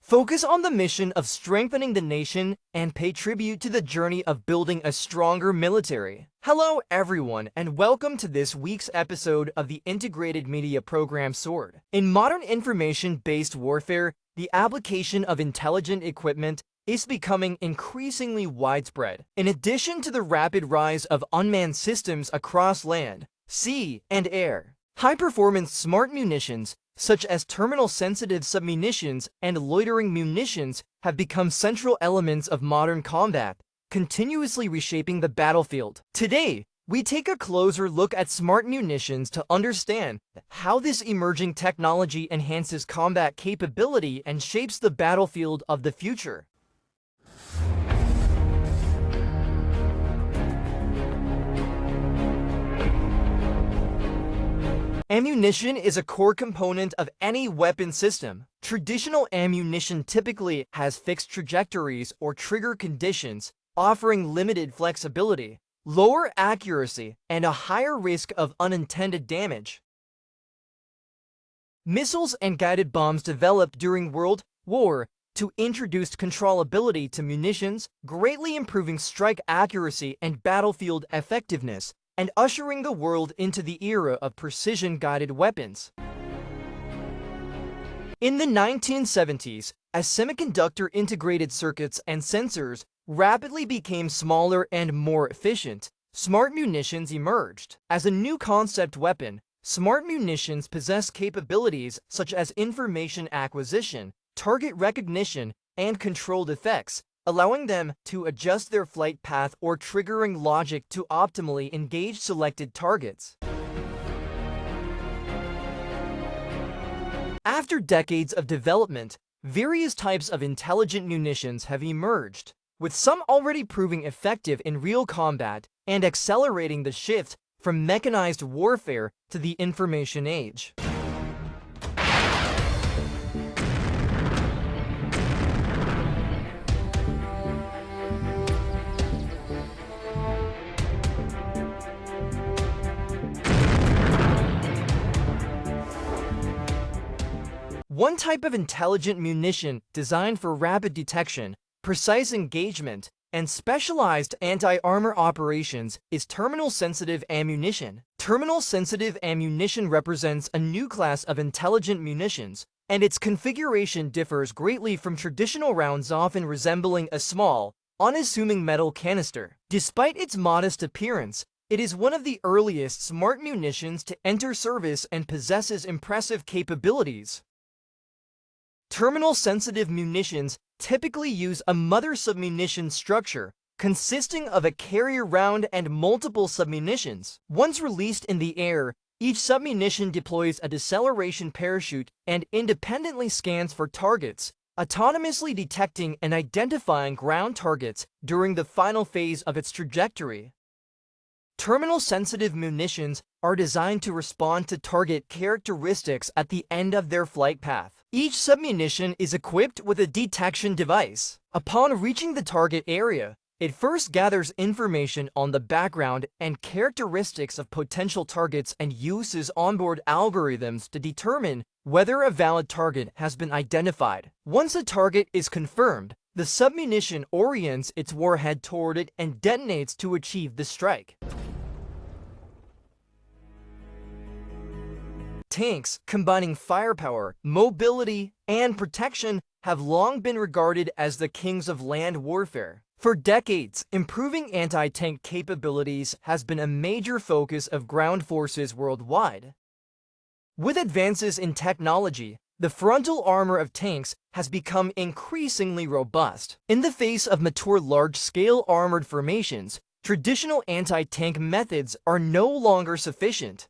Focus on the mission of strengthening the nation and pay tribute to the journey of building a stronger military. Hello everyone and welcome to this week's episode of the integrated media program SWORD. In modern information-based warfare, the application of intelligent equipment is becoming increasingly widespread. In addition to the rapid rise of unmanned systems across land, sea, and air, high-performance smart munitions such as terminal-sensitive submunitions and loitering munitions have become central elements of modern combat, continuously reshaping the battlefield. Today, we take a closer look at smart munitions to understand how this emerging technology enhances combat capability and shapes the battlefield of the future. Ammunition is a core component of any weapon system. Traditional ammunition typically has fixed trajectories or trigger conditions, offering limited flexibility, lower accuracy, and a higher risk of unintended damage. Missiles and guided bombs developed during World War II introduced controllability to munitions, greatly improving strike accuracy and battlefield effectiveness, and ushering the world into the era of precision-guided weapons. In the 1970s, as semiconductor integrated circuits and sensors rapidly became smaller and more efficient, smart munitions emerged. As a new concept weapon, smart munitions possess capabilities such as information acquisition, target recognition, and controlled effects, allowing them to adjust their flight path or triggering logic to optimally engage selected targets. After decades of development, various types of intelligent munitions have emerged, with some already proving effective in real combat and accelerating the shift from mechanized warfare to the information age. One type of intelligent munition designed for rapid detection, precise engagement, and specialized anti-armor operations is terminal-sensitive ammunition. Terminal-sensitive ammunition represents a new class of intelligent munitions, and its configuration differs greatly from traditional rounds, often resembling a small, unassuming metal canister. Despite its modest appearance, it is one of the earliest smart munitions to enter service and possesses impressive capabilities. Terminal-sensitive munitions typically use a mother submunition structure consisting of a carrier round and multiple submunitions. Once released in the air, each submunition deploys a deceleration parachute and independently scans for targets, autonomously detecting and identifying ground targets during the final phase of its trajectory. Terminal-sensitive munitions are designed to respond to target characteristics at the end of their flight path. Each submunition is equipped with a detection device. Upon reaching the target area, it first gathers information on the background and characteristics of potential targets and uses onboard algorithms to determine whether a valid target has been identified. Once a target is confirmed, the submunition orients its warhead toward it and detonates to achieve the strike. Tanks, combining firepower, mobility, and protection, have long been regarded as the kings of land warfare. For decades, improving anti-tank capabilities has been a major focus of ground forces worldwide. With advances in technology, the frontal armor of tanks has become increasingly robust. In the face of mature large-scale armored formations, traditional anti-tank methods are no longer sufficient.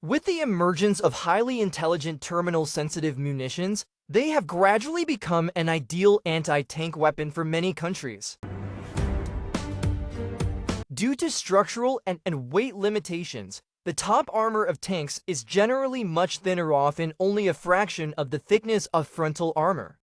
With the emergence of highly intelligent terminal-sensitive munitions, they have gradually become an ideal anti-tank weapon for many countries. Due to structural and weight limitations, the top armor of tanks is generally much thinner, often only a fraction of the thickness of frontal armor.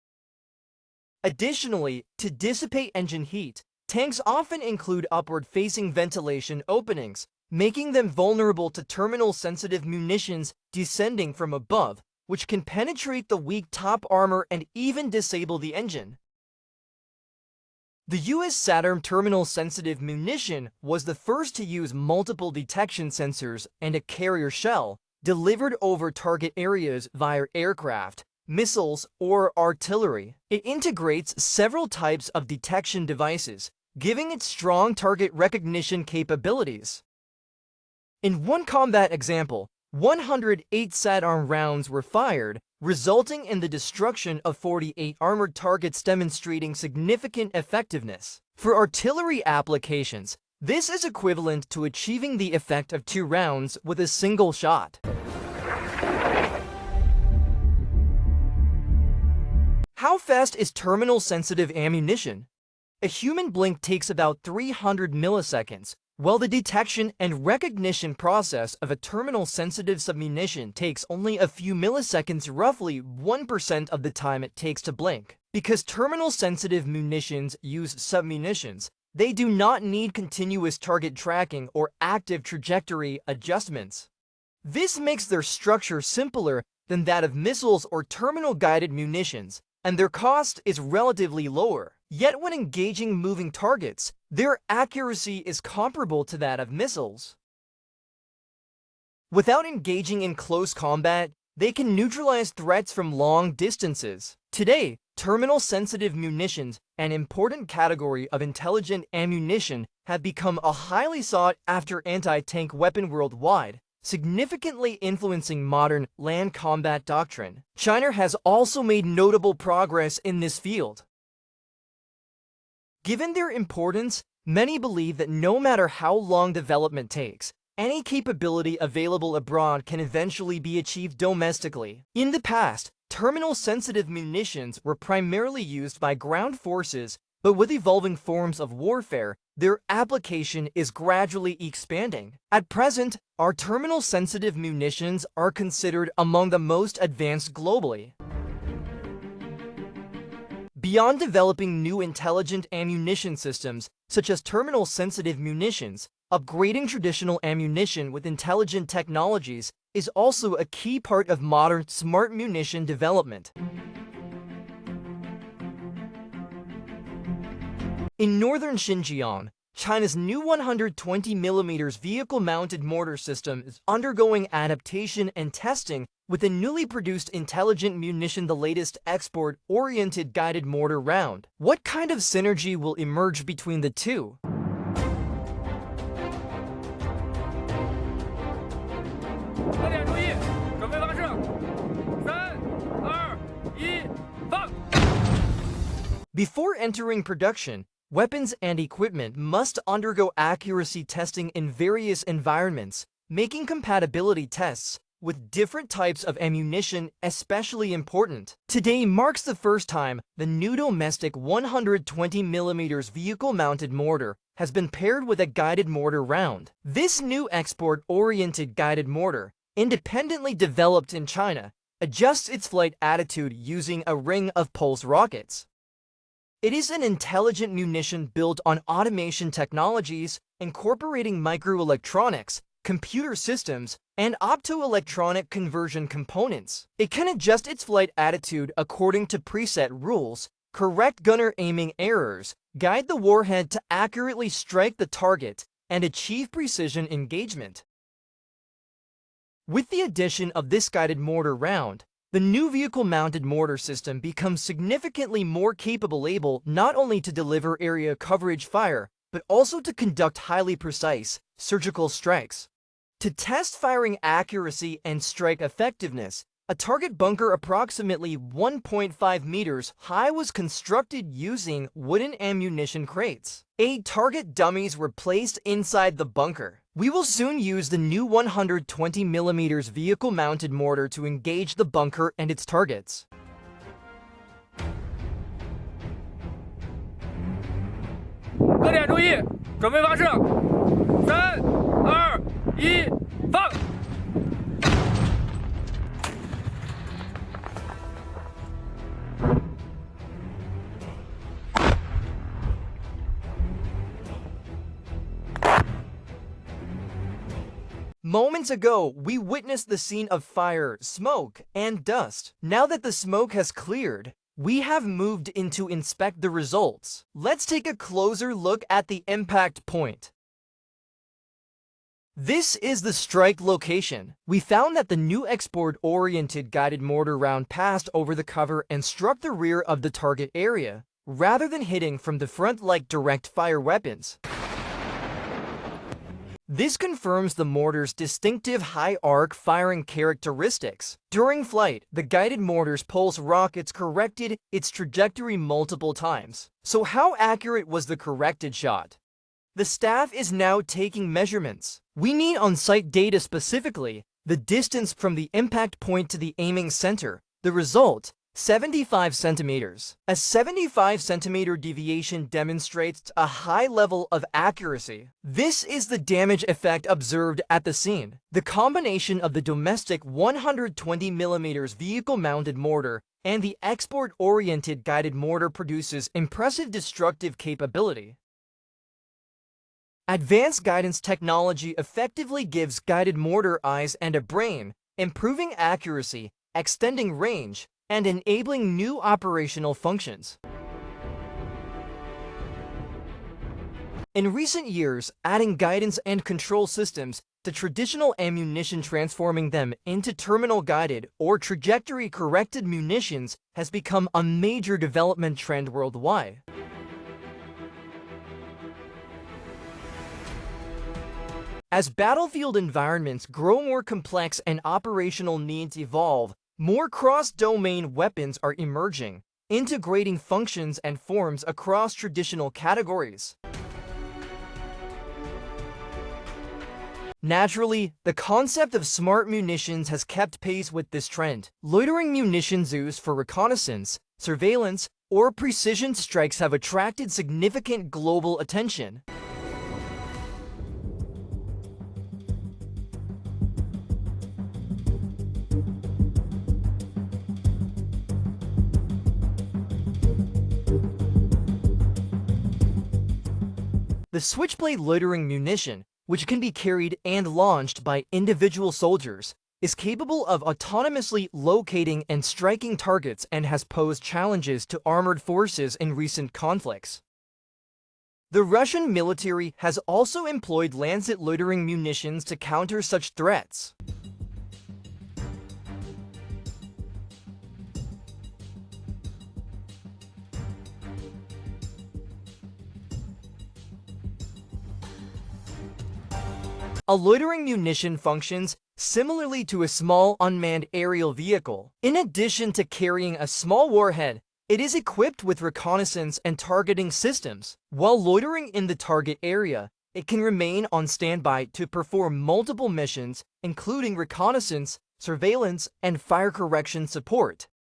Additionally, to dissipate engine heat, tanks often include upward-facing ventilation openings, making them vulnerable to terminal-sensitive munitions descending from above, which can penetrate the weak top armor and even disable the engine. The US Saturn terminal-sensitive munition was the first to use multiple detection sensors and a carrier shell delivered over target areas via aircraft, missiles, or artillery. It integrates several types of detection devices, giving it strong target recognition capabilities. In one combat example, 108 Saturn rounds were fired, resulting in the destruction of 48 armored targets, demonstrating significant effectiveness. For artillery applications, this is equivalent to achieving the effect of 2 rounds with a single shot. How fast is terminal-sensitive ammunition? A human blink takes about 300 milliseconds, while the detection and recognition process of a terminal-sensitive submunition takes only a few milliseconds, roughly 1% of the time it takes to blink. Because terminal-sensitive munitions use submunitions, they do not need continuous target tracking or active trajectory adjustments. This makes their structure simpler than that of missiles or terminal-guided munitions, and their cost is relatively lower. Yet when engaging moving targets, their accuracy is comparable to that of missiles. Without engaging in close combat, they can neutralize threats from long distances. Today, terminal-sensitive munitions, an important category of intelligent ammunition, have become a highly sought-after anti-tank weapon worldwide, significantly influencing modern land combat doctrine. China has also made notable progress in this field. Given their importance, many believe that no matter how long development takes, any capability available abroad can eventually be achieved domestically. In the past, terminal-sensitive munitions were primarily used by ground forces, but with evolving forms of warfare, their application is gradually expanding. At present, our terminal-sensitive munitions are considered among the most advanced globally. Beyond developing new intelligent ammunition systems, such as terminal-sensitive munitions, upgrading traditional ammunition with intelligent technologies is also a key part of modern smart munition development. In northern Xinjiang, China's new 120mm vehicle-mounted mortar system is undergoing adaptation and testing with a newly produced intelligent munition, the latest export-oriented guided mortar round. What kind of synergy will emerge between the two? Before entering production, weapons and equipment must undergo accuracy testing in various environments, making compatibility tests with different types of ammunition especially important. Today marks the first time the new domestic 120mm vehicle-mounted mortar has been paired with a guided mortar round. This new export-oriented guided mortar, independently developed in China, adjusts its flight attitude using a ring of pulse rockets. It is an intelligent munition built on automation technologies, incorporating microelectronics, computer systems, and optoelectronic conversion components. It can adjust its flight attitude according to preset rules, correct gunner aiming errors, guide the warhead to accurately strike the target, and achieve precision engagement. With the addition of this guided mortar round, the new vehicle-mounted mortar system becomes significantly more capable, able not only to deliver area coverage fire, but also to conduct highly precise, surgical strikes. To test firing accuracy and strike effectiveness, a target bunker approximately 1.5 meters high was constructed using wooden ammunition crates. 8 target dummies were placed inside the bunker. We will soon use the new 120mm vehicle-mounted mortar to engage the bunker and its targets. Moments ago, we witnessed the scene of fire, smoke, and dust. Now that the smoke has cleared, we have moved in to inspect the results. Let's take a closer look at the impact point. This is the strike location. We found that the new export-oriented guided mortar round passed over the cover and struck the rear of the target area, rather than hitting from the front like direct fire weapons. This confirms the mortar's distinctive high arc firing characteristics. During flight, the guided mortar's pulse rockets corrected its trajectory multiple times. So how accurate was the corrected shot? The staff is now taking measurements. We need on-site data, specifically the distance from the impact point to the aiming center. The result, 75 centimeters. A 75 centimeter deviation demonstrates a high level of accuracy. This is the damage effect observed at the scene. The combination of the domestic 120 millimeters vehicle-mounted mortar and the export-oriented guided mortar produces impressive destructive capability. Advanced guidance technology effectively gives guided mortar eyes and a brain, improving accuracy, extending range, and enabling new operational functions. In recent years, adding guidance and control systems to traditional ammunition, transforming them into terminal-guided or trajectory-corrected munitions, has become a major development trend worldwide. As battlefield environments grow more complex and operational needs evolve, more cross-domain weapons are emerging, integrating functions and forms across traditional categories. Naturally, the concept of smart munitions has kept pace with this trend. Loitering munitions used for reconnaissance, surveillance, or precision strikes have attracted significant global attention. The Switchblade loitering munition, which can be carried and launched by individual soldiers, is capable of autonomously locating and striking targets and has posed challenges to armored forces in recent conflicts. The Russian military has also employed Lancet loitering munitions to counter such threats. A loitering munition functions similarly to a small unmanned aerial vehicle. In addition to carrying a small warhead, it is equipped with reconnaissance and targeting systems. While loitering in the target area, it can remain on standby to perform multiple missions, including reconnaissance, surveillance, and fire correction support.